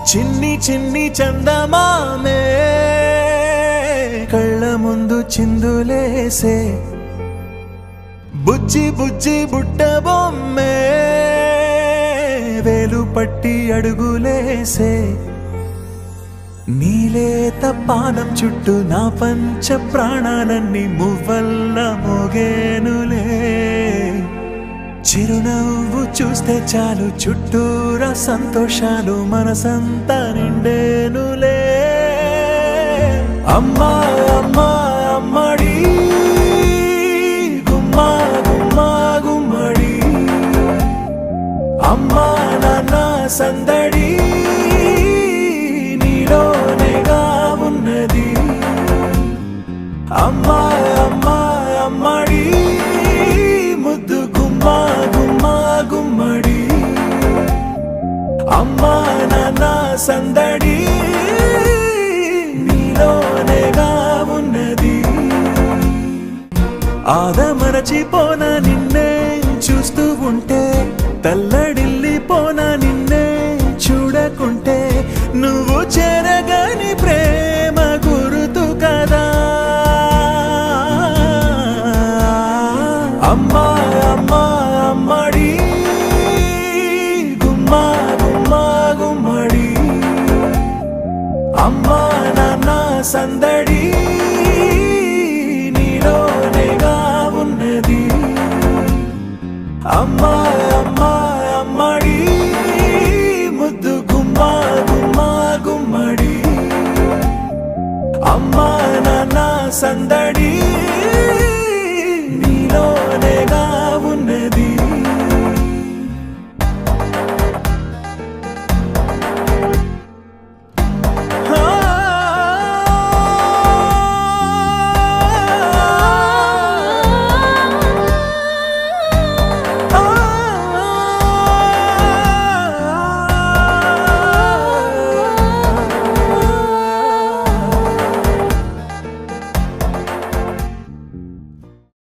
చిన్ని చిన్ని చందమామే కళ్ళ ముందు చిందులేసే బుజ్జి బుజ్జి బుట్ట బొమ్మే వేలు పట్టి అడుగులేసే నీలేత పానం చుట్టూ నా పంచ ప్రాణాలన్నీ మువ్వల్ల మోగేనులే చిరునవ్వు చూస్తే చాలు చుట్టూరా సంతోషాలు మనసంతా నిండేనులే అమ్మా అమ్మా అమ్మడి గుమ్మా గుమ్మా గుమ్మడి అమ్మా నాన్న సందడి నీలోనేగా ఉన్నది అమ్మా అమ్మా అమ్మడి ముద్దు గుమ్మా గుమ్మా గుమ్మడి అమ్మా నాన్న సందడి నీలోనేగా ఉన్నది ఆదమరచిపోన నిన్నే చూస్తూ ఉంటే తల్లడిల్లిపోన నిన్నే చూడకుంటే నువ్వు చెరగని ప్రేమ గురుతు కదా అమ్మా అమ్మా అమ్మడి గుమ్మా గుమ్మా గుమ్మడి అమ్మా నాన్న సందడి నీలోనేగా ఉన్నది అమ్మా అమ్మా అమ్మడి ముద్దు గుమ్మా గుమ్మా గుమ్మడి అమ్మా నాన్న సందడి నీలోనేగా